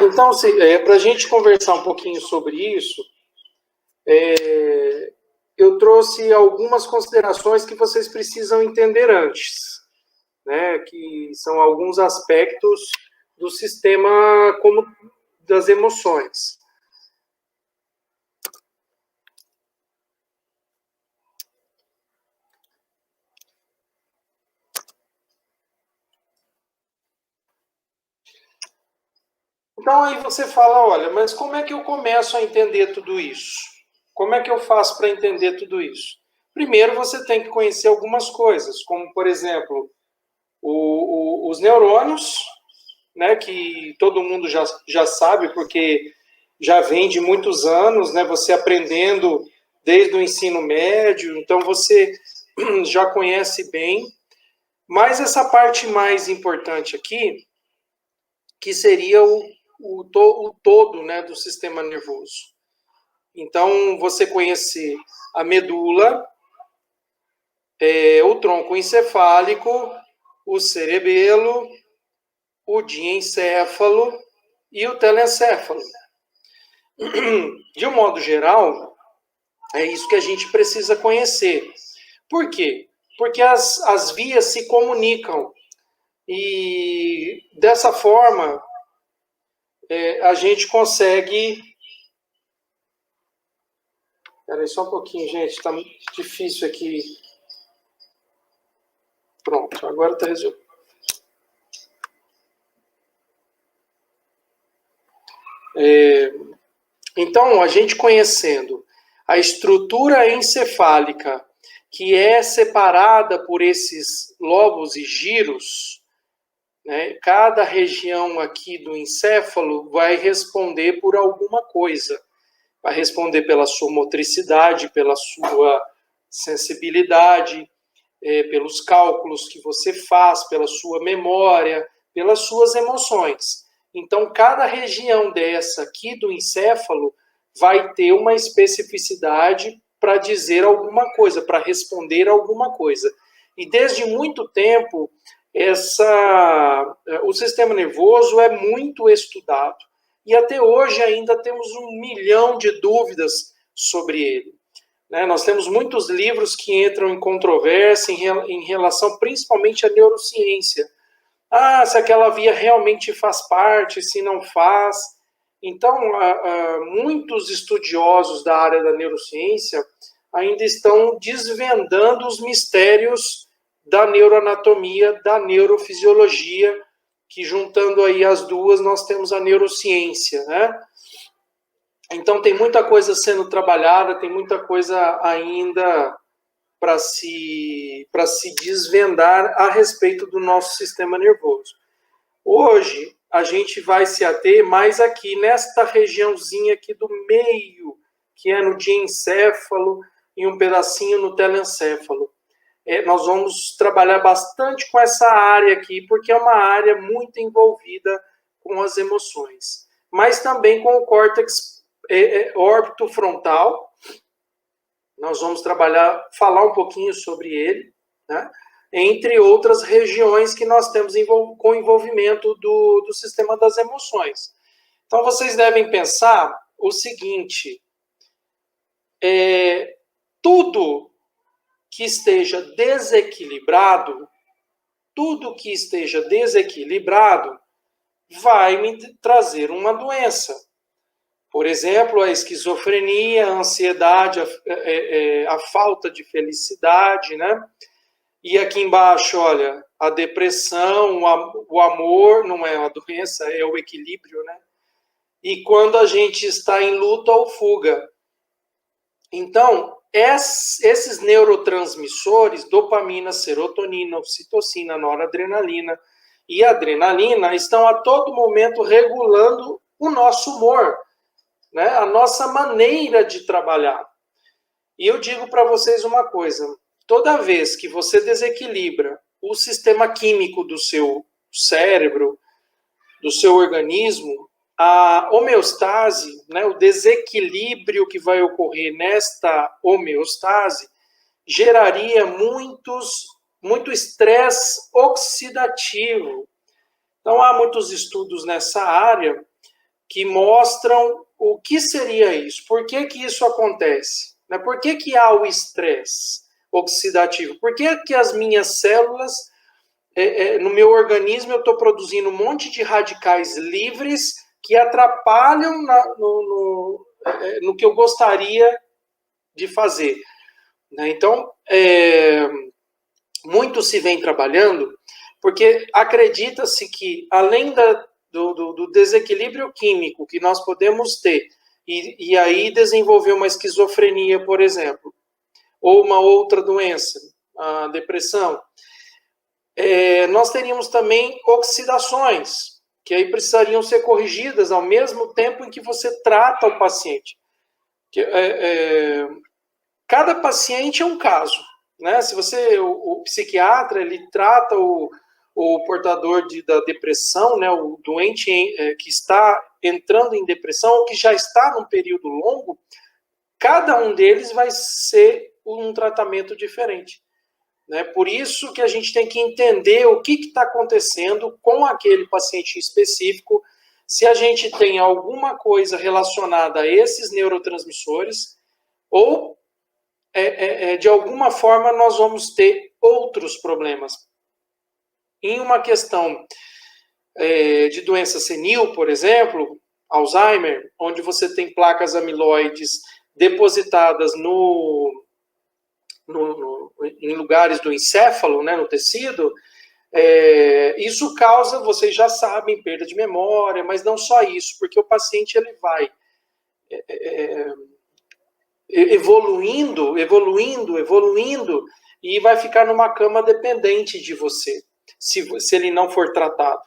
Então, para a gente conversar um pouquinho sobre isso, eu trouxe algumas considerações que vocês precisam entender antes, né? Que são alguns aspectos do sistema como das emoções. Então aí você fala, olha, mas como é que eu começo a entender tudo isso? Como é que eu faço para entender tudo isso? Primeiro você tem que conhecer algumas coisas, como por exemplo, os neurônios, né, que todo mundo já sabe, porque já vem de muitos anos, né, você aprendendo desde o ensino médio, então você já conhece bem. Mas essa parte mais importante aqui, que seria o todo, né, do sistema nervoso. Então, você conhece a medula, o tronco encefálico, o cerebelo, o diencéfalo e o telencéfalo. De um modo geral, é isso que a gente precisa conhecer. Por quê? Porque as vias se comunicam. E dessa forma, a gente consegue... Espera aí só um pouquinho, gente. Está muito difícil aqui. Pronto, agora está resolvido. Então, a gente conhecendo a estrutura encefálica, que é separada por esses lobos e giros, né? Cada região aqui do encéfalo vai responder por alguma coisa. Vai responder pela sua motricidade, pela sua sensibilidade, pelos cálculos que você faz, pela sua memória, pelas suas emoções. Então, cada região dessa aqui do encéfalo vai ter uma especificidade para dizer alguma coisa, para responder alguma coisa. E desde muito tempo, o sistema nervoso é muito estudado. E até hoje ainda temos 1 milhão de dúvidas sobre ele. Nós temos muitos livros que entram em controvérsia em relação principalmente à neurociência. Se aquela via realmente faz parte, se não faz. Então, muitos estudiosos da área da neurociência ainda estão desvendando os mistérios da neuroanatomia, da neurofisiologia, que juntando aí as duas nós temos a neurociência, né? Então tem muita coisa sendo trabalhada, tem muita coisa ainda para se desvendar a respeito do nosso sistema nervoso. Hoje a gente vai se ater mais aqui nesta regiãozinha aqui do meio, que é no diencéfalo e um pedacinho no telencéfalo. Nós vamos trabalhar bastante com essa área aqui, porque é uma área muito envolvida com as emoções, mas também com o córtex órbito-frontal. Nós vamos falar um pouquinho sobre ele, né? Entre outras regiões que nós temos com envolvimento do sistema das emoções. Então, vocês devem pensar o seguinte, tudo que esteja desequilibrado vai me trazer uma doença. Por exemplo, a esquizofrenia, a ansiedade, a falta de felicidade, né? E aqui embaixo, olha, a depressão, o amor, não é uma doença, é o equilíbrio, né? E quando a gente está em luta ou fuga. Então, esses neurotransmissores, dopamina, serotonina, ocitocina, noradrenalina e adrenalina, estão a todo momento regulando o nosso humor, né? A nossa maneira de trabalhar. E eu digo para vocês uma coisa, toda vez que você desequilibra o sistema químico do seu cérebro, do seu organismo, a homeostase, né, o desequilíbrio que vai ocorrer nesta homeostase, geraria muito estresse oxidativo. Então, há muitos estudos nessa área que mostram o que seria isso, por que que isso acontece, né? Por que que há o estresse oxidativo, por que que as minhas células, no meu organismo, eu estou produzindo um monte de radicais livres que atrapalham no que eu gostaria de fazer, né? Então, muito se vem trabalhando, porque acredita-se que, além do desequilíbrio químico que nós podemos ter, e aí desenvolver uma esquizofrenia, por exemplo, ou uma outra doença, a depressão, nós teríamos também oxidações, que aí precisariam ser corrigidas ao mesmo tempo em que você trata o paciente. Cada paciente é um caso, né? Se você, o psiquiatra, ele trata o portador da depressão, né? O doente que está entrando em depressão ou que já está num período longo, cada um deles vai ser um tratamento diferente, né? Por isso que a gente tem que entender o que está acontecendo com aquele paciente específico, se a gente tem alguma coisa relacionada a esses neurotransmissores, ou de alguma forma nós vamos ter outros problemas. Em uma questão de doença senil, por exemplo, Alzheimer, onde você tem placas amiloides depositadas em lugares do encéfalo, né, no tecido, isso causa, vocês já sabem, perda de memória, mas não só isso, porque o paciente ele vai evoluindo, e vai ficar numa cama dependente de você, se ele não for tratado.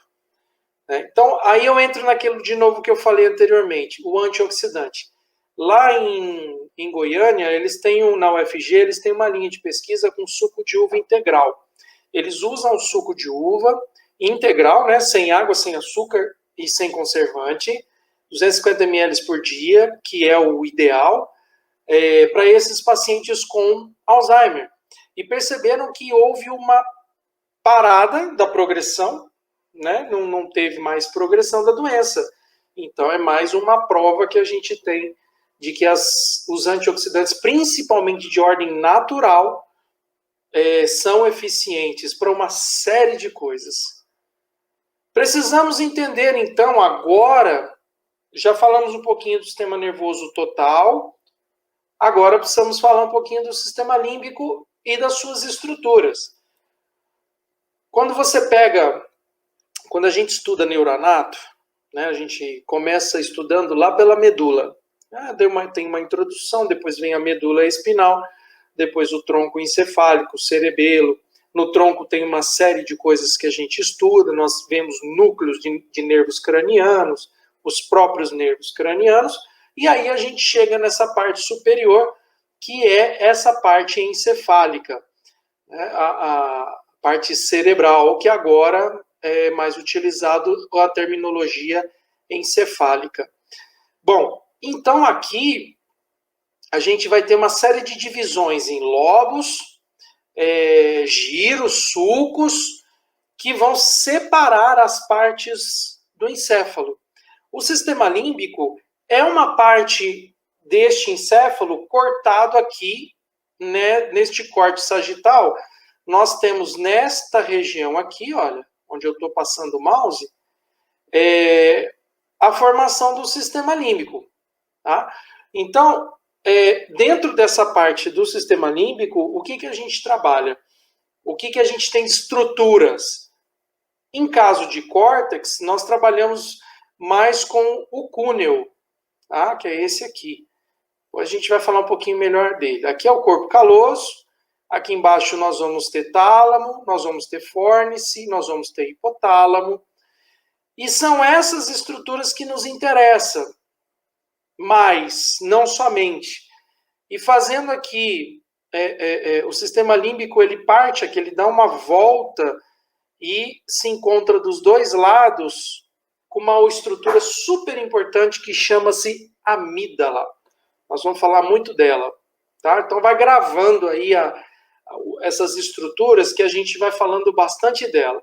Então, aí eu entro naquilo de novo que eu falei anteriormente, o antioxidante. Lá em Goiânia, eles têm, na UFG, eles têm uma linha de pesquisa com suco de uva integral. Eles usam suco de uva integral, né, sem água, sem açúcar e sem conservante, 250 ml por dia, que é o ideal, para esses pacientes com Alzheimer. E perceberam que houve uma parada da progressão, né? Não teve mais progressão da doença. Então, é mais uma prova que a gente tem de que os antioxidantes, principalmente de ordem natural, são eficientes para uma série de coisas. Precisamos entender, então, agora, já falamos um pouquinho do sistema nervoso total, agora precisamos falar um pouquinho do sistema límbico e das suas estruturas. Quando a gente estuda neuranato, né, a gente começa estudando lá pela medula. Tem uma introdução, depois vem a medula espinal, depois o tronco encefálico, o cerebelo. No tronco tem uma série de coisas que a gente estuda, nós vemos núcleos de nervos cranianos, os próprios nervos cranianos, e aí a gente chega nessa parte superior, que é essa parte encefálica, né, a parte cerebral, que agora é mais utilizado a terminologia encefálica. Bom, então aqui a gente vai ter uma série de divisões em lobos, giros, sulcos, que vão separar as partes do encéfalo. O sistema límbico é uma parte deste encéfalo cortado aqui, né, neste corte sagital. Nós temos nesta região aqui, olha, onde eu estou passando o mouse, a formação do sistema límbico. Tá? Então, dentro dessa parte do sistema límbico, o que a gente trabalha? O que a gente tem de estruturas? Em caso de córtex, nós trabalhamos mais com o cúneo, tá? Que é esse aqui. A gente vai falar um pouquinho melhor dele. Aqui é o corpo caloso, aqui embaixo nós vamos ter tálamo, nós vamos ter fórnice, nós vamos ter hipotálamo. E são essas estruturas que nos interessam, mas não somente. E fazendo aqui, o sistema límbico, ele parte aqui, ele dá uma volta e se encontra dos dois lados com uma estrutura super importante que chama-se amígdala. Nós vamos falar muito dela, tá? Então vai gravando aí essas estruturas que a gente vai falando bastante dela.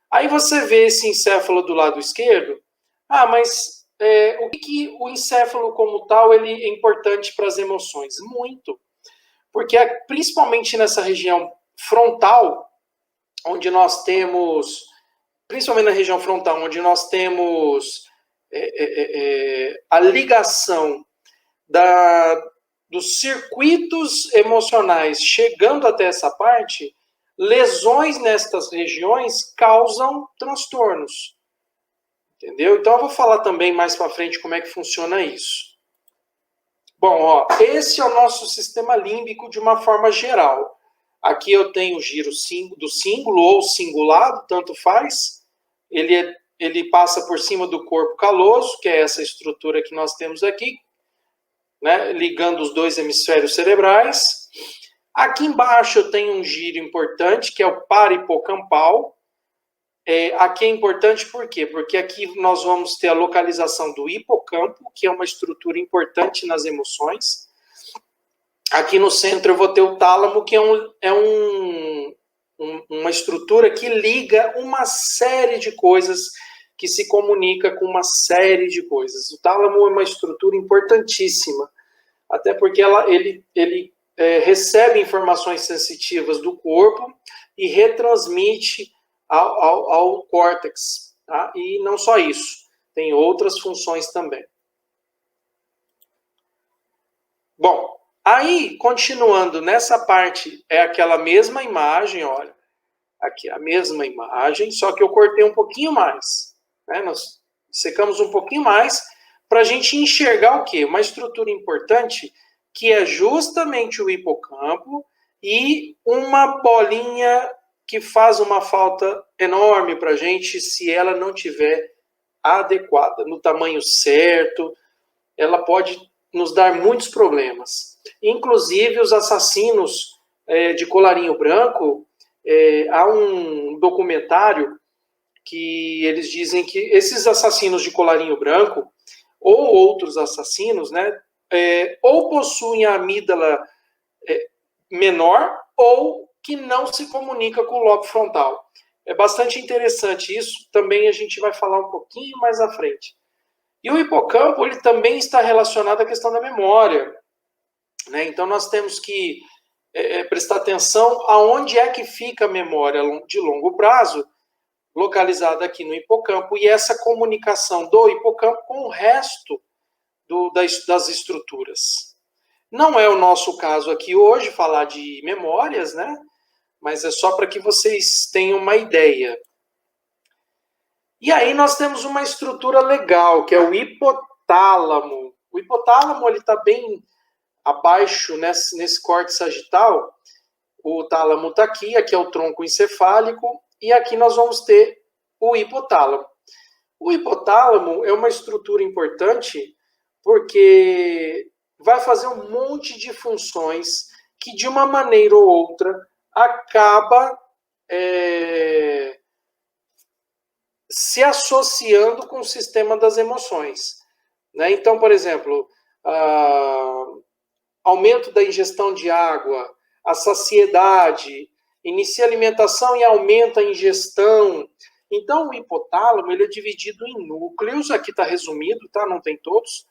Aí você vê esse encéfalo do lado esquerdo, mas o que o encéfalo como tal ele é importante para as emoções? Muito. Porque principalmente nessa região frontal, onde nós temos, principalmente na região frontal, onde nós temos a ligação dos circuitos emocionais chegando até essa parte, lesões nestas regiões causam transtornos. Entendeu? Então eu vou falar também mais para frente como é que funciona isso. Bom, ó, esse é o nosso sistema límbico de uma forma geral. Aqui eu tenho o giro do símbolo ou cingulado, tanto faz. Ele passa por cima do corpo caloso, que é essa estrutura que nós temos aqui, né, ligando os dois hemisférios cerebrais. Aqui embaixo eu tenho um giro importante, que é o parahipocampal. Aqui é importante por quê? Porque aqui nós vamos ter a localização do hipocampo, que é uma estrutura importante nas emoções. Aqui no centro eu vou ter o tálamo, que é uma estrutura que liga uma série de coisas, que se comunica com uma série de coisas. O tálamo é uma estrutura importantíssima, até porque ele recebe informações sensitivas do corpo e retransmite ao córtex. Tá? E não só isso, tem outras funções também. Bom, aí, continuando nessa parte, é aquela mesma imagem, olha. Aqui a mesma imagem, só que eu cortei um pouquinho mais. Né? Nós secamos um pouquinho mais para a gente enxergar o quê? Uma estrutura importante que é justamente o hipocampo e uma bolinha que faz uma falta enorme para a gente se ela não tiver adequada, no tamanho certo, ela pode nos dar muitos problemas. Inclusive os assassinos de colarinho branco, há um documentário que eles dizem que esses assassinos de colarinho branco, ou outros assassinos, né, ou possuem a amígdala menor, ou que não se comunica com o lobo frontal. É bastante interessante isso, também a gente vai falar um pouquinho mais à frente. E o hipocampo, ele também está relacionado à questão da memória. Né? Então, nós temos que prestar atenção aonde é que fica a memória de longo prazo, localizada aqui no hipocampo, e essa comunicação do hipocampo com o resto das estruturas. Não é o nosso caso aqui hoje falar de memórias, né? Mas é só para que vocês tenham uma ideia. E aí nós temos uma estrutura legal, que é o hipotálamo. O hipotálamo está bem abaixo, nesse corte sagital. O tálamo está aqui é o tronco encefálico, e aqui nós vamos ter o hipotálamo. O hipotálamo é uma estrutura importante porque vai fazer um monte de funções que, de uma maneira ou outra, acaba se associando com o sistema das emoções. Né? Então, por exemplo, aumento da ingestão de água, a saciedade, inicia a alimentação e aumenta a ingestão. Então, o hipotálamo ele é dividido em núcleos, aqui está resumido, tá? Não tem todos.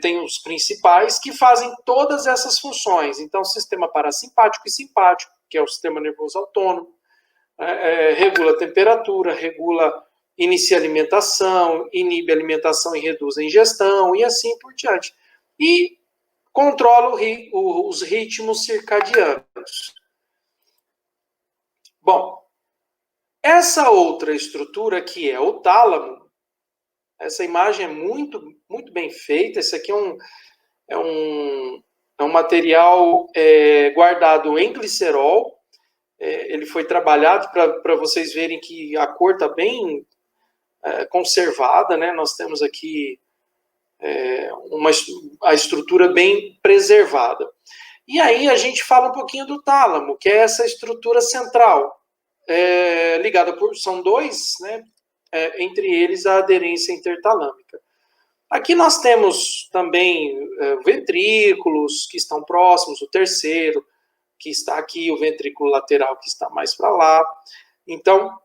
Tem os principais que fazem todas essas funções. Então, sistema parasimpático e simpático, que é o sistema nervoso autônomo, regula a temperatura, inicia a alimentação, inibe a alimentação e reduz a ingestão, e assim por diante. E controla os ritmos circadianos. Bom, essa outra estrutura que é o tálamo, essa imagem é muito, muito bem feita. Esse aqui é um material guardado em glicerol. Ele foi trabalhado para vocês verem que a cor está bem conservada, né? Nós temos aqui a estrutura bem preservada. E aí a gente fala um pouquinho do tálamo, que é essa estrutura central, ligada são dois, né? Entre eles a aderência intertalâmica. Aqui nós temos também ventrículos que estão próximos, o terceiro que está aqui, o ventrículo lateral que está mais para lá. Então,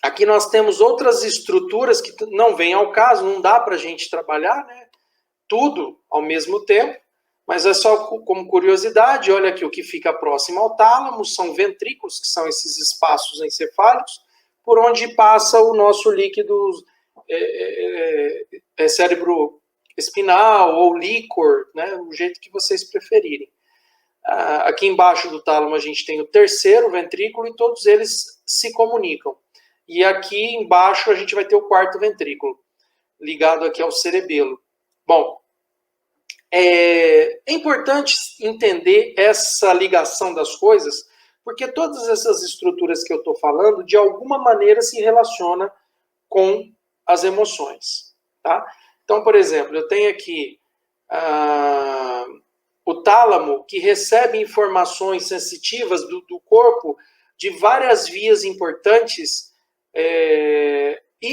Aqui nós temos outras estruturas que não vêm ao caso, não dá para a gente trabalhar, né, tudo ao mesmo tempo, mas é só como curiosidade. Olha aqui o que fica próximo ao tálamo, são ventrículos, que são esses espaços encefálicos, por onde passa o nosso líquido cérebro espinal ou líquor, né, o jeito que vocês preferirem. Aqui embaixo do tálamo a gente tem o terceiro ventrículo e todos eles se comunicam. E aqui embaixo a gente vai ter o quarto ventrículo, ligado aqui ao cerebelo. Bom, é importante entender essa ligação das coisas, porque todas essas estruturas que eu estou falando, de alguma maneira se relacionam com as emoções. Tá? Então, por exemplo, eu tenho aqui o tálamo, que recebe informações sensitivas do corpo de várias vias importantes,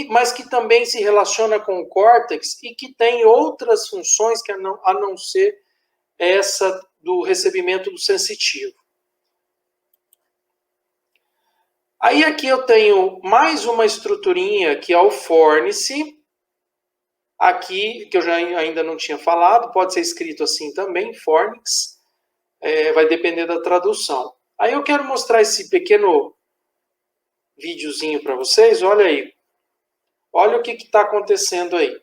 mas que também se relaciona com o córtex e que tem outras funções que a não ser essa do recebimento do sensitivo. Aí aqui eu tenho mais uma estruturinha, que é o fórnice, aqui, que eu ainda não tinha falado, pode ser escrito assim também, fórnix, vai depender da tradução. Aí eu quero mostrar esse pequeno videozinho para vocês, olha aí. Olha o que está acontecendo aí.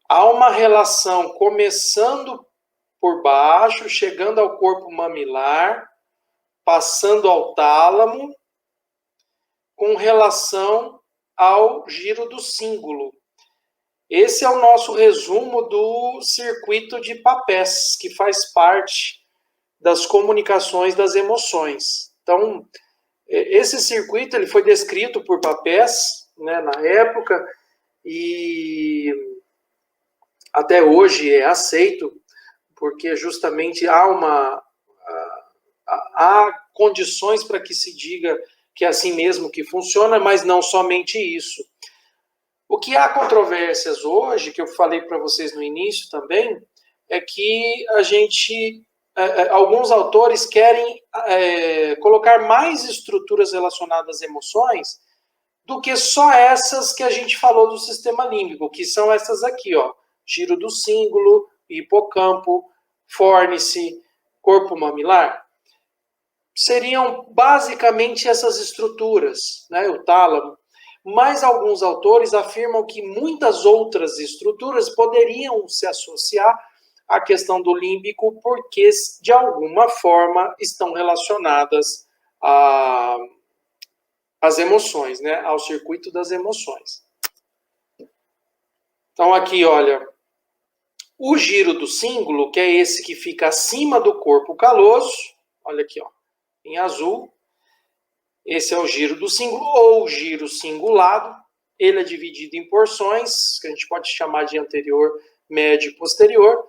Há uma relação começando por baixo, chegando ao corpo mamilar, passando ao tálamo, com relação ao giro do cíngulo. Esse é o nosso resumo do circuito de Papez, que faz parte das comunicações das emoções. Então, esse circuito ele foi descrito por Papez, né, na época, e até hoje é aceito, porque justamente há condições para que se diga que é assim mesmo que funciona, mas não somente isso. O que há controvérsias hoje, que eu falei para vocês no início também, é que alguns autores querem colocar mais estruturas relacionadas às emoções do que só essas que a gente falou do sistema límbico, que são essas aqui, ó, giro do cíngulo, hipocampo, fórnice, corpo mamilar. Seriam basicamente essas estruturas, né, o tálamo. Mas alguns autores afirmam que muitas outras estruturas poderiam se associar à questão do límbico, porque de alguma forma estão relacionadas às emoções, né, ao circuito das emoções. Então aqui, olha, o giro do cíngulo, que é esse que fica acima do corpo caloso, olha aqui, ó, em azul. Esse é o giro do cíngulo, ou giro cingulado. Ele é dividido em porções, que a gente pode chamar de anterior, médio e posterior.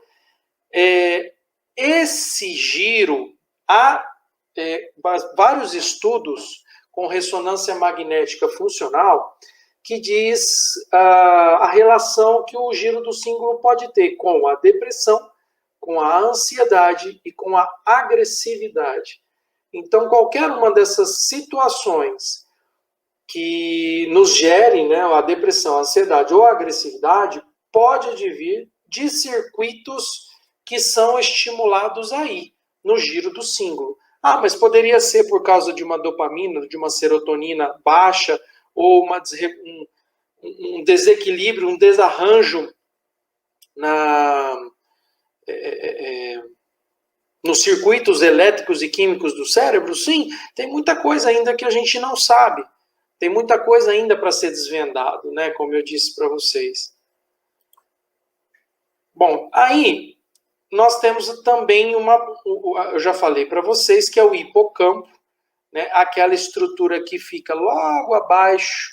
Esse giro, há vários estudos com ressonância magnética funcional que diz a relação que o giro do cíngulo pode ter com a depressão, com a ansiedade e com a agressividade. Então, qualquer uma dessas situações que nos gerem, né, a depressão, a ansiedade ou a agressividade, pode advir de circuitos que são estimulados aí, no giro do cíngulo. Mas poderia ser por causa de uma dopamina, de uma serotonina baixa, ou um desequilíbrio, um desarranjo nos circuitos elétricos e químicos do cérebro. Sim, tem muita coisa ainda que a gente não sabe. Tem muita coisa ainda para ser desvendado, né? Como eu disse para vocês. Bom, aí nós temos também eu já falei para vocês que é o hipocampo, né? Aquela estrutura que fica logo abaixo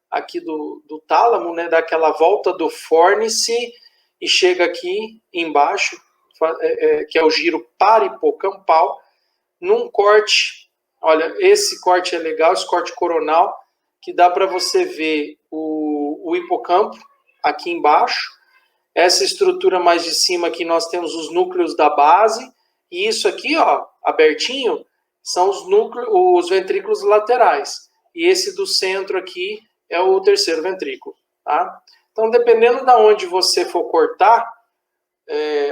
aqui do tálamo, né? Daquela volta do fórnice e chega aqui embaixo, que é o giro parahipocampal, num corte. Olha, esse corte é legal, esse corte coronal, que dá para você ver o hipocampo aqui embaixo. Essa estrutura mais de cima aqui nós temos os núcleos da base, e isso aqui, ó, abertinho, são os ventrículos laterais. E esse do centro aqui é o terceiro ventrículo, tá? Então, dependendo de onde você for cortar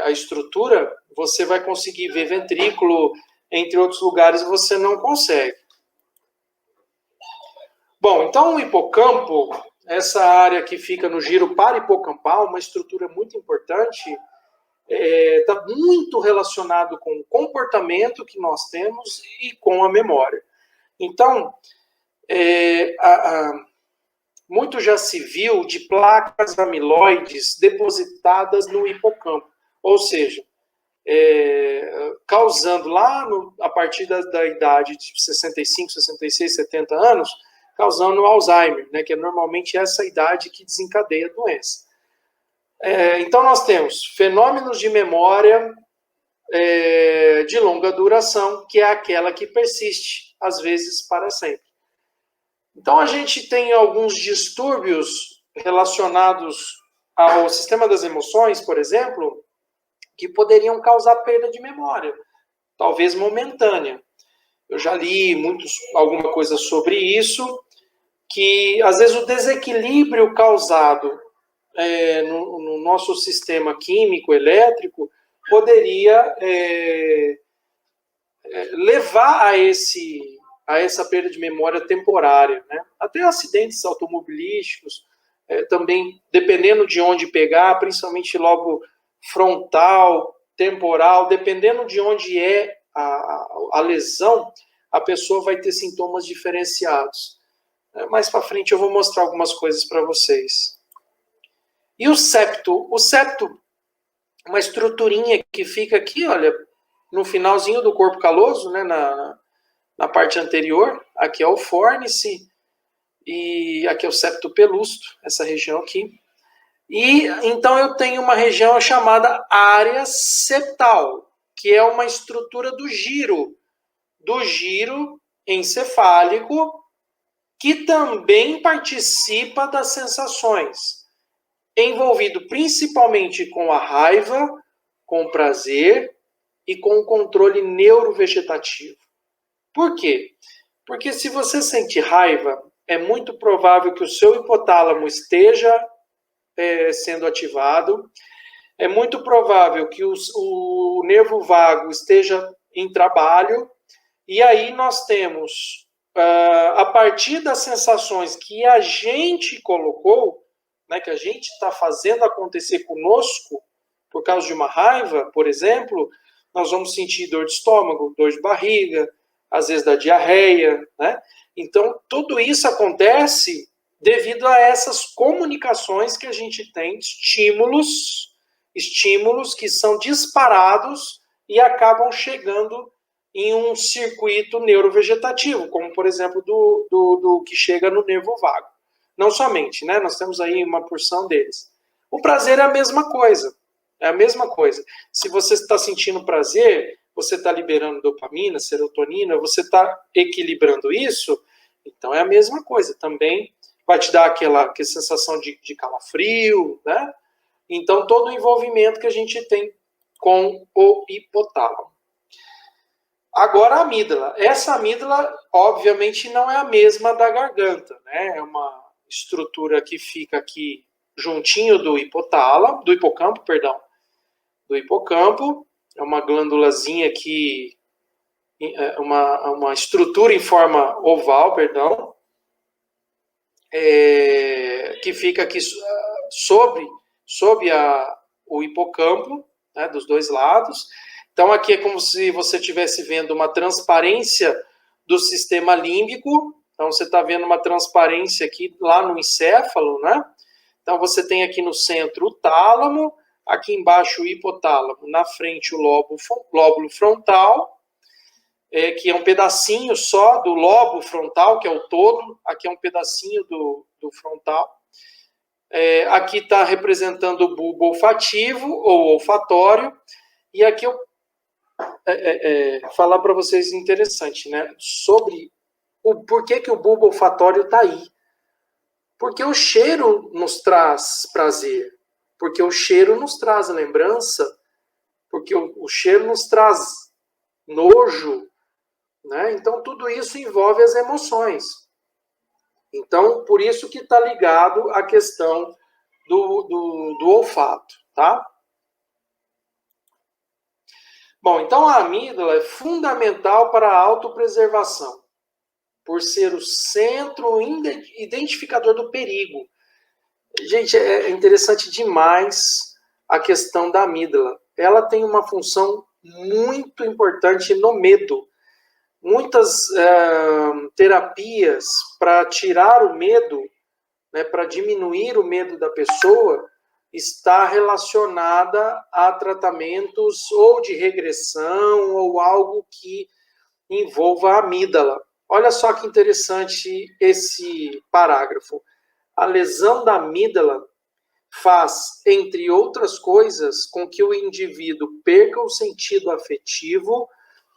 a estrutura, você vai conseguir ver ventrículo, entre outros lugares você não consegue. Bom, então o hipocampo, essa área que fica no giro parahipocampal, uma estrutura muito importante, está muito relacionado com o comportamento que nós temos e com a memória. Então, muito já se viu de placas amiloides depositadas no hipocampo, ou seja, causando lá a partir da idade de 65, 66, 70 anos, causando Alzheimer, né, que é normalmente essa idade que desencadeia a doença. Então nós temos fenômenos de memória de longa duração, que é aquela que persiste, às vezes para sempre. Então a gente tem alguns distúrbios relacionados ao sistema das emoções, por exemplo, que poderiam causar perda de memória, talvez momentânea. Eu já li alguma coisa sobre isso, que às vezes o desequilíbrio causado no nosso sistema químico, elétrico, poderia levar a essa perda de memória temporária, né? Até acidentes automobilísticos, também, dependendo de onde pegar, principalmente lobo frontal, temporal, dependendo de onde é a lesão, a pessoa vai ter sintomas diferenciados. Mais para frente eu vou mostrar algumas coisas para vocês. E o septo? O septo, uma estruturinha que fica aqui, olha, no finalzinho do corpo caloso, né, na parte anterior. Aqui é o fórnice e aqui é o septo pelusto, essa região aqui. E então eu tenho uma região chamada área septal, que é uma estrutura do giro encefálico, que também participa das sensações, envolvido principalmente com a raiva, com o prazer e com o controle neurovegetativo. Por quê? Porque se você sente raiva, é muito provável que o seu hipotálamo esteja sendo ativado, é muito provável que o nervo vago esteja em trabalho, e aí nós temos, a partir das sensações que a gente colocou, né, que a gente está fazendo acontecer conosco, por causa de uma raiva, por exemplo, nós vamos sentir dor de estômago, dor de barriga, às vezes da diarreia, né? Então, tudo isso acontece devido a essas comunicações que a gente tem, estímulos que são disparados e acabam chegando em um circuito neurovegetativo, como, por exemplo, do que chega no nervo vago. Não somente, né? Nós temos aí uma porção deles. O prazer é a mesma coisa. É a mesma coisa. Se você está sentindo prazer, você está liberando dopamina, serotonina, você está equilibrando isso, então é a mesma coisa. Também vai te dar aquela sensação de calafrio, né? Então, todo o envolvimento que a gente tem com o hipotálamo. Agora, a amígdala. Essa amígdala, obviamente, não é a mesma da garganta, né? É uma estrutura que fica aqui juntinho do hipocampo, perdão. Do hipocampo, é uma glândulazinha que uma estrutura em forma oval, perdão, que fica aqui sobre o hipocampo, né, dos dois lados. Então aqui é como se você estivesse vendo uma transparência do sistema límbico. Então você está vendo uma transparência aqui lá no encéfalo, né? Então você tem aqui no centro o tálamo, aqui embaixo o hipotálamo, na frente o lóbulo frontal, que é um pedacinho só do lobo frontal, que é o todo, aqui é um pedacinho do frontal. Aqui está representando o bulbo olfativo ou olfatório, e aqui eu falar para vocês interessante, né, sobre por que o bulbo olfatório está aí. Porque o cheiro nos traz prazer, porque o cheiro nos traz lembrança, porque o cheiro nos traz nojo, né? Então tudo isso envolve as emoções. Então, por isso que está ligado à questão do olfato, tá? Bom, então a amígdala é fundamental para a autopreservação, por ser o centro identificador do perigo. Gente, é interessante demais a questão da amígdala. Ela tem uma função muito importante no medo. Muitas terapias para tirar o medo, né, para diminuir o medo da pessoa, está relacionada a tratamentos ou de regressão ou algo que envolva a amígdala. Olha só que interessante esse parágrafo. A lesão da amígdala faz, entre outras coisas, com que o indivíduo perca o sentido afetivo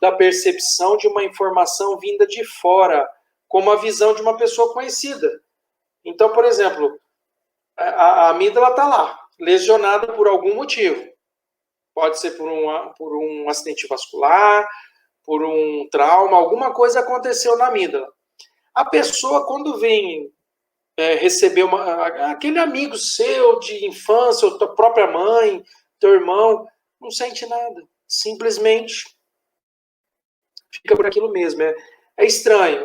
da percepção de uma informação vinda de fora, como a visão de uma pessoa conhecida. Então, por exemplo, a amígdala está lá, lesionada por algum motivo. Pode ser por um acidente vascular, por um trauma, alguma coisa aconteceu na amígdala. A pessoa, quando vem receber aquele amigo seu de infância, ou tua própria mãe, teu irmão, não sente nada. Simplesmente fica por aquilo mesmo. É estranho,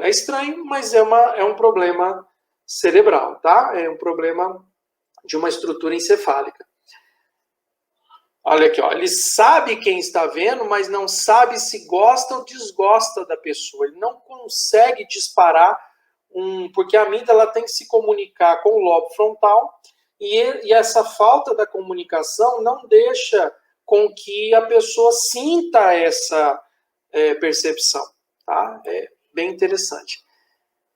mas é um problema cerebral, tá? É um problema de uma estrutura encefálica. Olha aqui, ó, ele sabe quem está vendo, mas não sabe se gosta ou desgosta da pessoa. Ele não consegue disparar porque a amígdala tem que se comunicar com o lobo frontal e essa falta da comunicação não deixa com que a pessoa sinta essa percepção, tá? É bem interessante.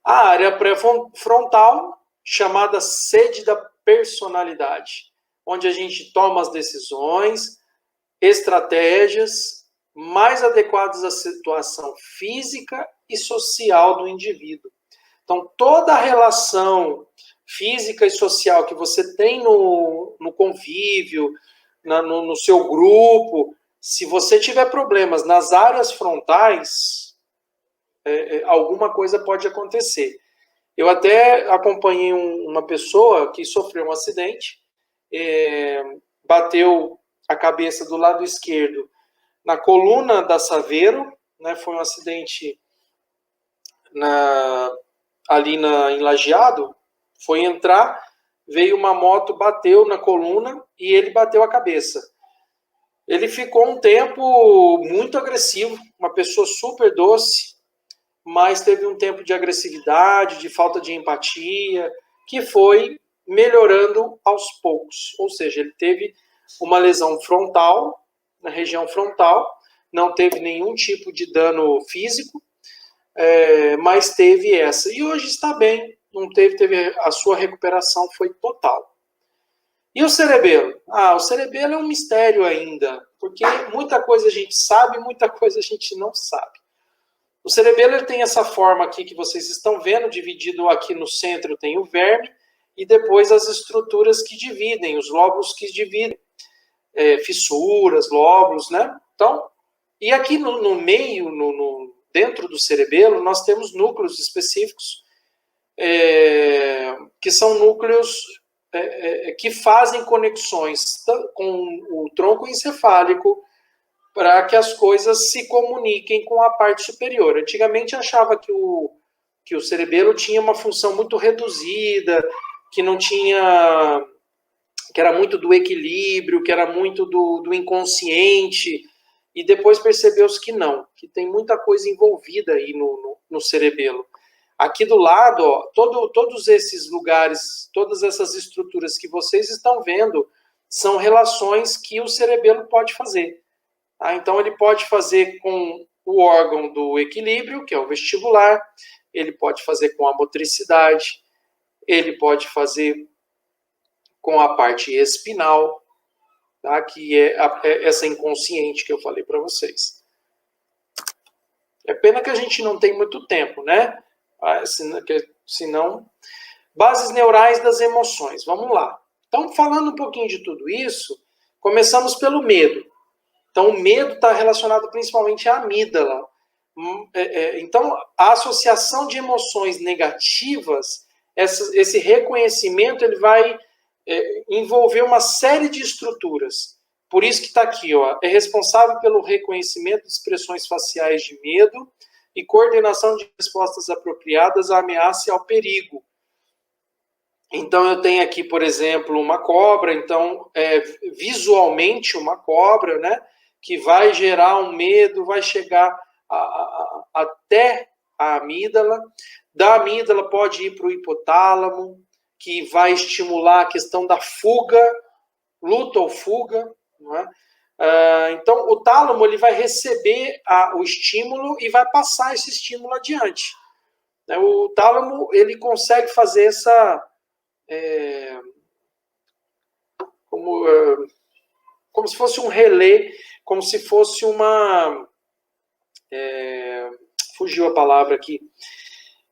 A área pré-frontal, chamada sede da personalidade, onde a gente toma as decisões, estratégias mais adequadas à situação física e social do indivíduo. Então, toda a relação física e social que você tem no convívio, no seu grupo, se você tiver problemas nas áreas frontais, alguma coisa pode acontecer. Eu até acompanhei uma pessoa que sofreu um acidente, bateu a cabeça do lado esquerdo na coluna da Saveiro, né, foi um acidente ali em Lajeado, foi entrar, veio uma moto, bateu na coluna e ele bateu a cabeça. Ele ficou um tempo muito agressivo, uma pessoa super doce, mas teve um tempo de agressividade, de falta de empatia, que foi melhorando aos poucos. Ou seja, ele teve uma lesão frontal, na região frontal, não teve nenhum tipo de dano físico, mas teve essa. E hoje está bem, não teve a sua recuperação foi total. E o cerebelo? O cerebelo é um mistério ainda, porque muita coisa a gente sabe, muita coisa a gente não sabe. O cerebelo ele tem essa forma aqui que vocês estão vendo, dividido aqui no centro tem o verme, e depois as estruturas que dividem, os lóbulos que dividem, fissuras, lóbulos, né? Então, e aqui no meio, dentro do cerebelo, nós temos núcleos específicos, que são núcleos que fazem conexões com o tronco encefálico para que as coisas se comuniquem com a parte superior. Antigamente achava que o cerebelo tinha uma função muito reduzida, que não tinha, que era muito do equilíbrio, que era muito do inconsciente, e depois percebeu-se que não, que tem muita coisa envolvida aí no cerebelo. Aqui do lado, ó, todos esses lugares, todas essas estruturas que vocês estão vendo, são relações que o cerebelo pode fazer. Tá? Então, ele pode fazer com o órgão do equilíbrio, que é o vestibular, ele pode fazer com a motricidade, ele pode fazer com a parte espinal, tá? Que é essa inconsciente que eu falei para vocês. É pena que a gente não tem muito tempo, né? Senão, bases neurais das emoções. Vamos lá. Então, falando um pouquinho de tudo isso, começamos pelo medo. Então, o medo está relacionado principalmente à amígdala. Então, a associação de emoções negativas esse reconhecimento ele vai envolver uma série de estruturas. Por isso que está aqui, ó, é responsável pelo reconhecimento de expressões faciais de medo e coordenação de respostas apropriadas à ameaça e ao perigo. Então, eu tenho aqui, por exemplo, uma cobra, então, visualmente uma cobra, né, que vai gerar um medo, vai chegar até a amígdala. Da amígdala pode ir para o hipotálamo, que vai estimular a questão da fuga, luta ou fuga, não é? Então, o tálamo ele vai receber o estímulo e vai passar esse estímulo adiante. O tálamo ele consegue fazer essa... como se fosse um relé, como se fosse uma... fugiu a palavra aqui.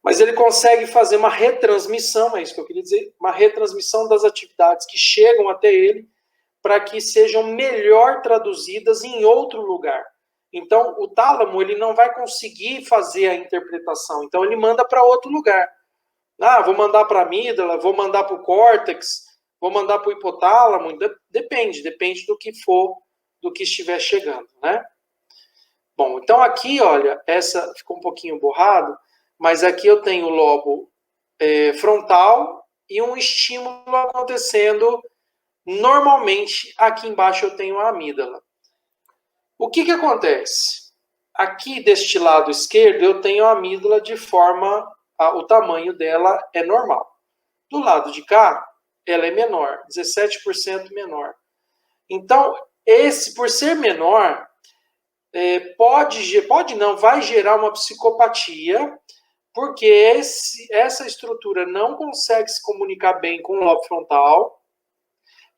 Mas ele consegue fazer uma retransmissão, é isso que eu queria dizer, uma retransmissão das atividades que chegam até ele para que sejam melhor traduzidas em outro lugar. Então, o tálamo ele não vai conseguir fazer a interpretação, então ele manda para outro lugar. Vou mandar para a amígdala, vou mandar para o córtex, vou mandar para o hipotálamo, depende do que for, do que estiver chegando, né? Bom, então aqui, olha, essa ficou um pouquinho borrado, mas aqui eu tenho o lobo frontal e um estímulo acontecendo. Normalmente, aqui embaixo eu tenho a amígdala. O que acontece? Aqui deste lado esquerdo eu tenho a amígdala de forma... o tamanho dela é normal. Do lado de cá, ela é menor, 17% menor. Então, por ser menor, vai gerar uma psicopatia, porque essa estrutura não consegue se comunicar bem com o lobo frontal,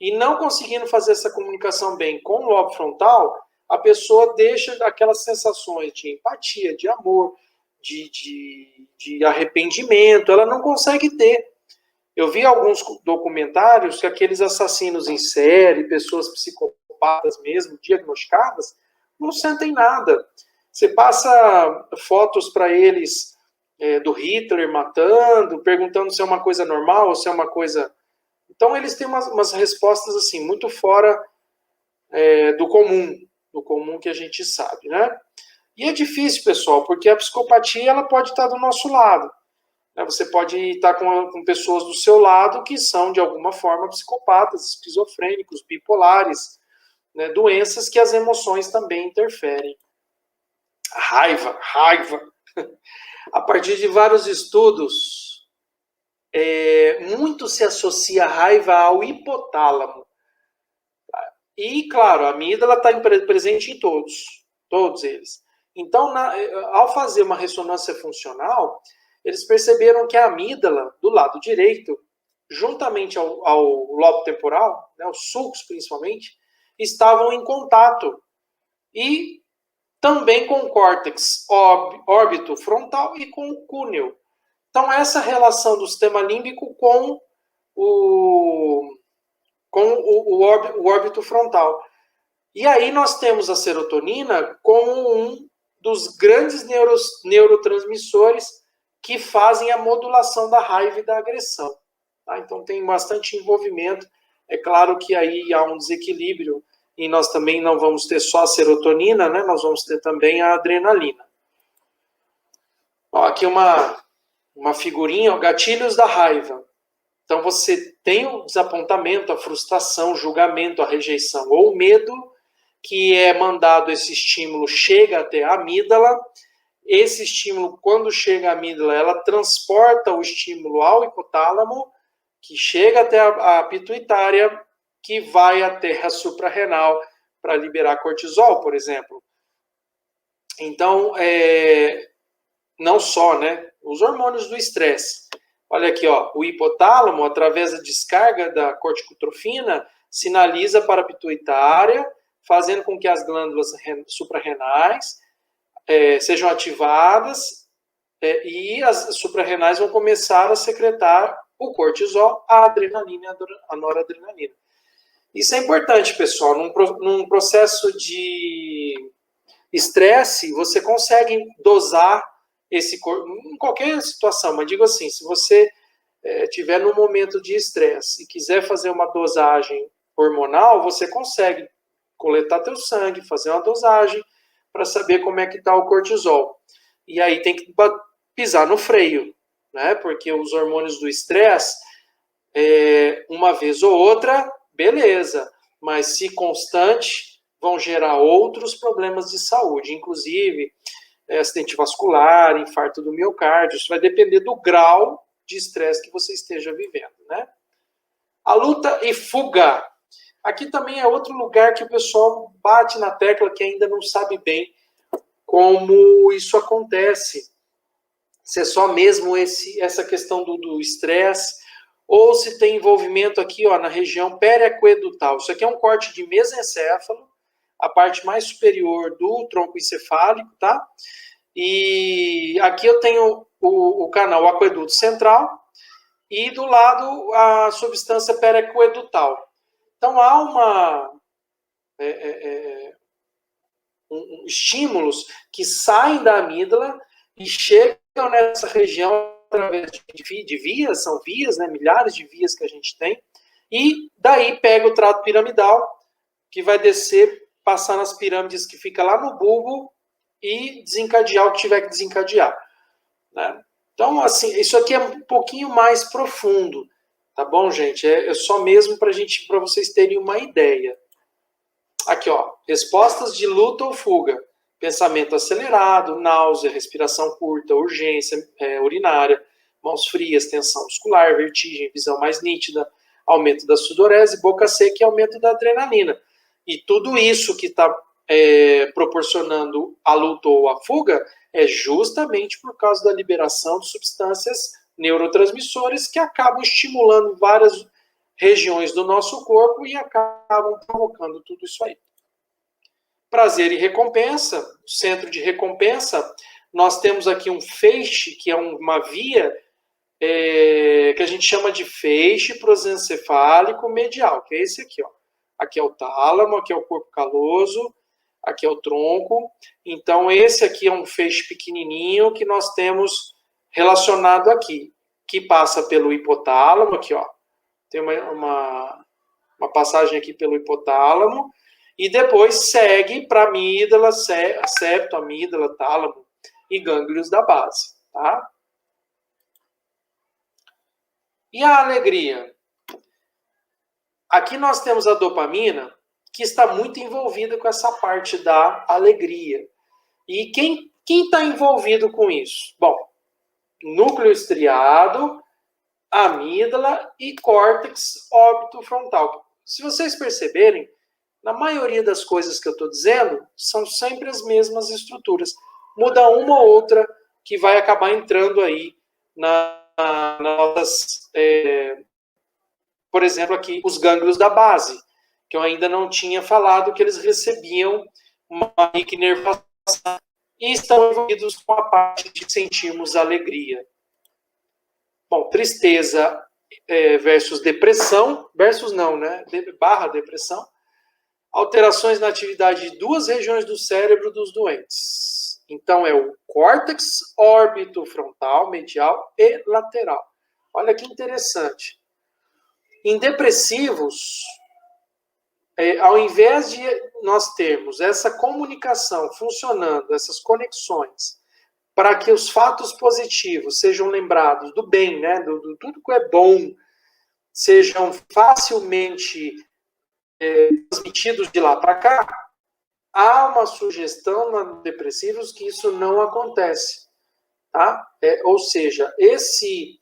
e não conseguindo fazer essa comunicação bem com o lobo frontal, a pessoa deixa aquelas sensações de empatia, de amor, de arrependimento, ela não consegue ter. Eu vi alguns documentários que aqueles assassinos em série, pessoas psicopatas mesmo, diagnosticadas, não sentem nada. Você passa fotos para eles do Hitler matando, perguntando se é uma coisa normal ou se é uma coisa... Então, eles têm umas respostas assim muito fora do comum que a gente sabe, né? E é difícil, pessoal, porque a psicopatia ela pode estar do nosso lado. Você pode estar com pessoas do seu lado que são, de alguma forma, psicopatas, esquizofrênicos, bipolares, né? Doenças que as emoções também interferem. Raiva. A partir de vários estudos... muito se associa a raiva ao hipotálamo. E, claro, a amígdala está presente em todos eles. Então, ao fazer uma ressonância funcional, eles perceberam que a amígdala, do lado direito, juntamente ao lobo temporal, né, os sulcos principalmente, estavam em contato. E também com o córtex órbito frontal e com o cúneo. Então, essa relação do sistema límbico com o órbito frontal. E aí nós temos a serotonina como um dos grandes neurotransmissores que fazem a modulação da raiva e da agressão. Tá? Então, tem bastante envolvimento. É claro que aí há um desequilíbrio e nós também não vamos ter só a serotonina, né? Nós vamos ter também a adrenalina. Ó, aqui uma figurinha, ó, gatilhos da raiva. Então você tem o desapontamento, a frustração, o julgamento, a rejeição ou o medo, que é mandado, esse estímulo chega até a amígdala. Esse estímulo, quando chega à amígdala, ela transporta o estímulo ao hipotálamo, que chega até a pituitária, que vai até a suprarrenal para liberar cortisol, por exemplo. Então, não só, né? Os hormônios do estresse. Olha aqui, ó, o hipotálamo, através da descarga da corticotrofina, sinaliza para a pituitária, fazendo com que as glândulas suprarrenais sejam ativadas e as suprarrenais vão começar a secretar o cortisol, a adrenalina e a noradrenalina. Isso é importante, pessoal. Num processo de estresse, você consegue dosar esse corpo, em qualquer situação, mas digo assim, se você tiver num momento de estresse e quiser fazer uma dosagem hormonal, você consegue coletar teu sangue, fazer uma dosagem para saber como é que está o cortisol. E aí tem que pisar no freio, né? Porque os hormônios do estresse, uma vez ou outra, beleza, mas se constante, vão gerar outros problemas de saúde, inclusive acidente vascular, infarto do miocárdio. Isso vai depender do grau de estresse que você esteja vivendo, né? A luta e fuga. Aqui também é outro lugar que o pessoal bate na tecla que ainda não sabe bem como isso acontece. Se é só mesmo essa questão do estresse, ou se tem envolvimento aqui na região periaquedutal. Isso aqui é um corte de mesencéfalo, a parte mais superior do tronco encefálico, tá? E aqui eu tenho o canal aqueduto central e do lado a substância periaquedutal. Então há estímulos que saem da amígdala e chegam nessa região através de vias, são vias, né, milhares de vias que a gente tem, e daí pega o trato piramidal, que vai descer, passar nas pirâmides que fica lá no bulbo e desencadear o que tiver que desencadear, né? Então, assim, isso aqui é um pouquinho mais profundo, tá bom, gente? É só mesmo para vocês terem uma ideia. Aqui, respostas de luta ou fuga. Pensamento acelerado, náusea, respiração curta, urgência urinária, mãos frias, tensão muscular, vertigem, visão mais nítida, aumento da sudorese, boca seca e aumento da adrenalina. E tudo isso que está proporcionando a luta ou a fuga é justamente por causa da liberação de substâncias neurotransmissores que acabam estimulando várias regiões do nosso corpo e acabam provocando tudo isso aí. Prazer e recompensa, centro de recompensa, nós temos aqui um feixe, que é uma via que a gente chama de feixe prosencefálico medial, que é esse aqui, Aqui é o tálamo, aqui é o corpo caloso, aqui é o tronco. Então, esse aqui é um feixe pequenininho que nós temos relacionado aqui, que passa pelo hipotálamo, aqui, tem uma passagem aqui pelo hipotálamo, e depois segue para amígdala, septo, amígdala, tálamo e gânglios da base, tá? E a alegria? Aqui nós temos a dopamina, que está muito envolvida com essa parte da alegria. E quem está envolvido com isso? Bom, núcleo estriado, amígdala e córtex órbito-frontal. Se vocês perceberem, na maioria das coisas que eu estou dizendo, são sempre as mesmas estruturas. Muda uma ou outra que vai acabar entrando aí nas nossas... por exemplo, aqui, os gânglios da base, que eu ainda não tinha falado que eles recebiam uma inervação e estão envolvidos com a parte de sentirmos alegria. Bom, tristeza versus depressão, versus não, né? Barra depressão. Alterações na atividade de duas regiões do cérebro dos doentes. Então, é o córtex órbito-frontal, medial e lateral. Olha que interessante. Em depressivos, ao invés de nós termos essa comunicação funcionando, essas conexões, para que os fatos positivos sejam lembrados do bem, né, do tudo que é bom, sejam facilmente transmitidos de lá para cá, há uma sugestão nos depressivos que isso não acontece. Tá? Ou seja, esse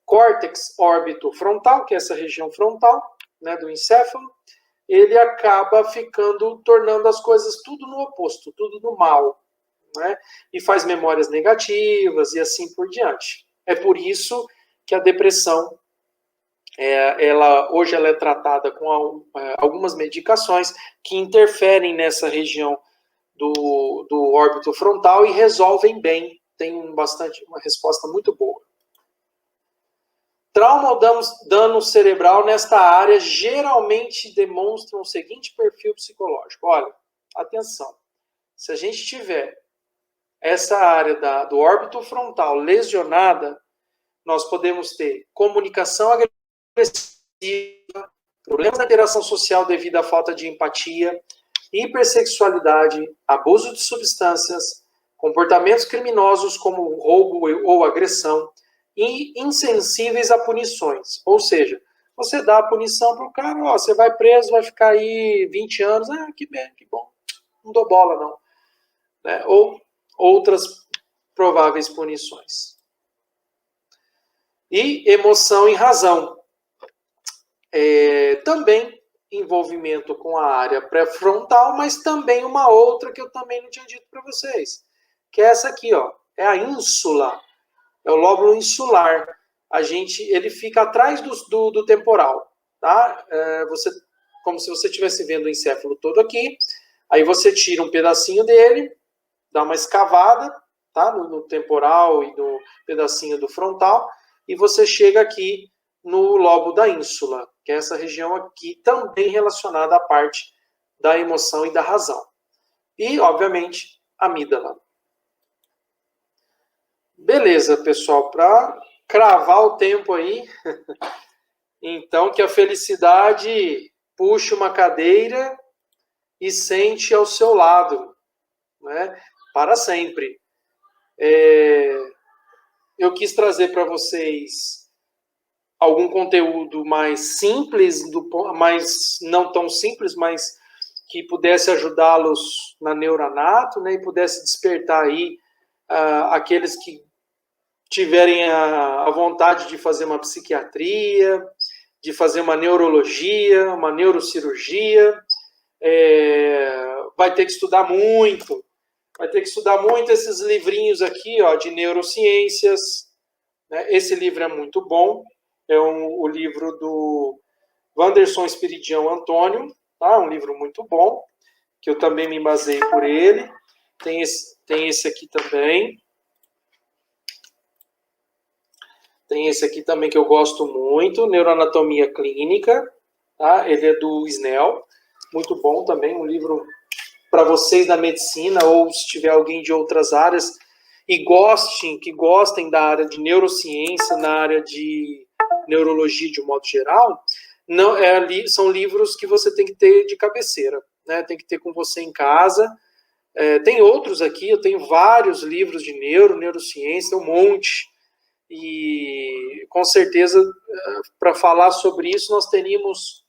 córtex órbito frontal, que é essa região frontal, né, do encéfalo, ele acaba tornando as coisas tudo no oposto, tudo no mal, né? E faz memórias negativas e assim por diante. É por isso que a depressão, hoje ela é tratada com algumas medicações que interferem nessa região do órbito frontal e resolvem bem, tem uma resposta muito boa. Trauma ou dano cerebral nesta área geralmente demonstram o seguinte perfil psicológico. Olha, atenção, se a gente tiver essa área do órbito frontal lesionada, nós podemos ter comunicação agressiva, problemas na interação social devido à falta de empatia, hipersexualidade, abuso de substâncias, comportamentos criminosos como roubo ou agressão e insensíveis a punições. Ou seja, você dá a punição para o cara, ó, você vai preso, vai ficar aí 20 anos, que bem, que bom, não dou bola não. Né? Ou outras prováveis punições. E emoção e razão. Também envolvimento com a área pré-frontal, mas também uma outra que eu também não tinha dito para vocês, que é essa aqui, ó, é a ínsula, é o lóbulo insular. Ele fica atrás do temporal, tá? Como se você estivesse vendo o encéfalo todo aqui, aí você tira um pedacinho dele, dá uma escavada, tá? No temporal e no pedacinho do frontal, e você chega aqui no lobo da ínsula, que é essa região aqui também relacionada à parte da emoção e da razão. E, obviamente, a amígdala. Beleza, pessoal, para cravar o tempo aí, então que a felicidade puxe uma cadeira e sente ao seu lado, né? Para sempre. Eu quis trazer para vocês algum conteúdo mais simples, mais não tão simples, mas que pudesse ajudá-los na Neuranato, né, e pudesse despertar aí aqueles que tiverem a vontade de fazer uma psiquiatria, de fazer uma neurologia, uma neurocirurgia. Vai ter que estudar muito. Vai ter que estudar muito esses livrinhos aqui, ó, de neurociências. Né? Esse livro é muito bom. É o livro do Wanderson Espiridião Antônio, tá? Um livro muito bom, que eu também me basei por ele. Tem esse aqui também. Tem esse aqui também que eu gosto muito, Neuroanatomia Clínica, tá? Ele é do Snell, muito bom também, um livro para vocês da medicina, ou se tiver alguém de outras áreas e que gostem da área de neurociência, na área de neurologia de um modo geral, são livros que você tem que ter de cabeceira, né? Tem que ter com você em casa. Tem outros aqui, eu tenho vários livros de neurociência, um monte. E com certeza, para falar sobre isso, nós teríamos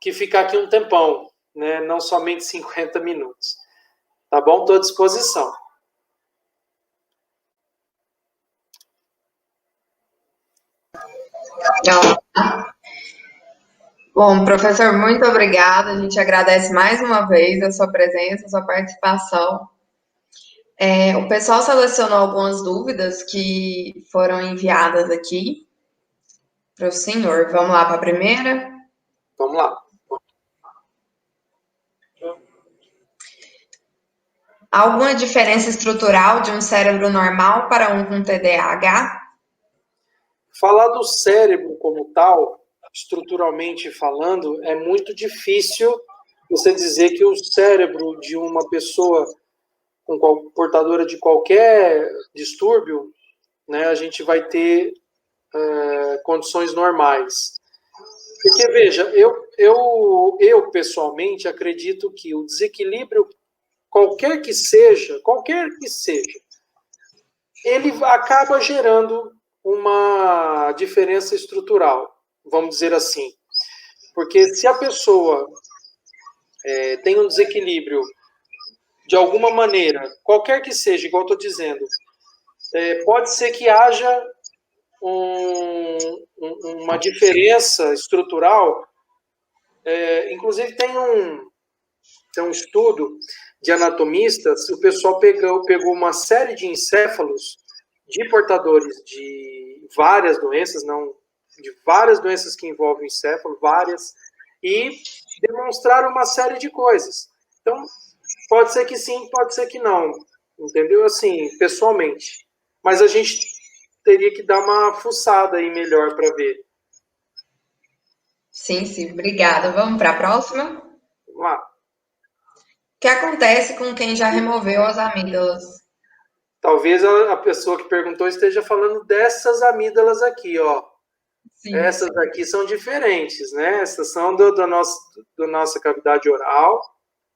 que ficar aqui um tempão, né? Não somente 50 minutos. Tá bom? Estou à disposição. Bom, professor, muito obrigada. A gente agradece mais uma vez a sua presença, a sua participação. O pessoal selecionou algumas dúvidas que foram enviadas aqui para o senhor. Vamos lá para a primeira? Vamos lá. Alguma diferença estrutural de um cérebro normal para um com TDAH? Falar do cérebro como tal, estruturalmente falando, é muito difícil você dizer que o cérebro de uma pessoa portadora de qualquer distúrbio, né, a gente vai ter condições normais. Porque, veja, eu pessoalmente acredito que o desequilíbrio, qualquer que seja, ele acaba gerando uma diferença estrutural, vamos dizer assim. Porque se a pessoa tem um desequilíbrio de alguma maneira, qualquer que seja, igual eu estou dizendo, pode ser que haja uma diferença estrutural. Inclusive tem um estudo de anatomistas, o pessoal pegou uma série de encéfalos de portadores de várias doenças, de várias doenças que envolvem o encéfalo, várias, e demonstraram uma série de coisas. Então, pode ser que sim, pode ser que não, entendeu? Assim, pessoalmente. Mas a gente teria que dar uma fuçada aí melhor para ver. Sim, obrigada. Vamos para a próxima? Vamos lá. O que acontece com quem já removeu as amígdalas? Talvez a pessoa que perguntou esteja falando dessas amígdalas aqui, ó. Sim. Essas aqui são diferentes, né? Essas são da nossa cavidade oral,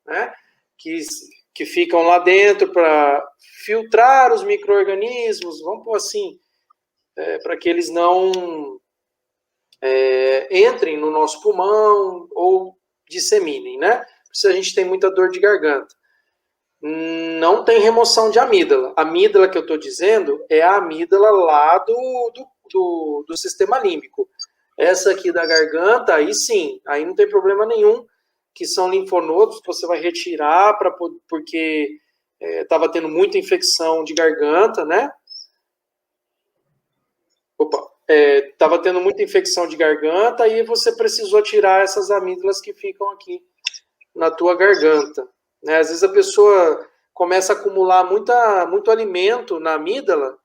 né? Que ficam lá dentro para filtrar os micro-organismos, vamos pôr assim, para que eles não entrem no nosso pulmão ou disseminem, né? Se a gente tem muita dor de garganta. Não tem remoção de amígdala. A amígdala que eu estou dizendo é a amígdala lá do sistema límbico. Essa aqui da garganta, aí sim, aí não tem problema nenhum, que são linfonodos que você vai retirar porque estava tendo muita infecção de garganta, né? Estava tendo muita infecção de garganta e você precisou tirar essas amígdalas que ficam aqui na tua garganta. Né? Às vezes a pessoa começa a acumular muito alimento na amígdala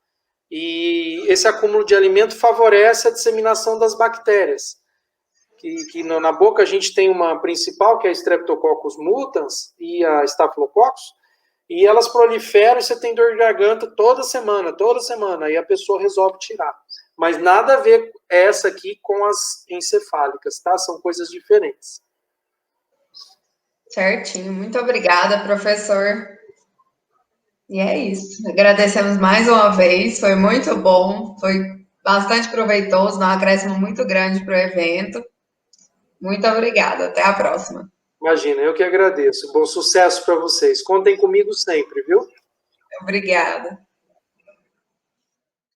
e esse acúmulo de alimento favorece a disseminação das bactérias. Que na boca a gente tem uma principal, que é a Streptococcus mutans e a Staphylococcus, e elas proliferam e você tem dor de garganta toda semana, e a pessoa resolve tirar. Mas nada a ver essa aqui com as encefálicas, tá? São coisas diferentes. Certinho. Muito obrigada, professor. E é isso. Agradecemos mais uma vez. Foi muito bom. Foi bastante proveitoso. Dá um acréscimo muito grande para o evento. Muito obrigada. Até a próxima. Imagina, eu que agradeço. Bom sucesso para vocês. Contem comigo sempre, viu? Obrigada.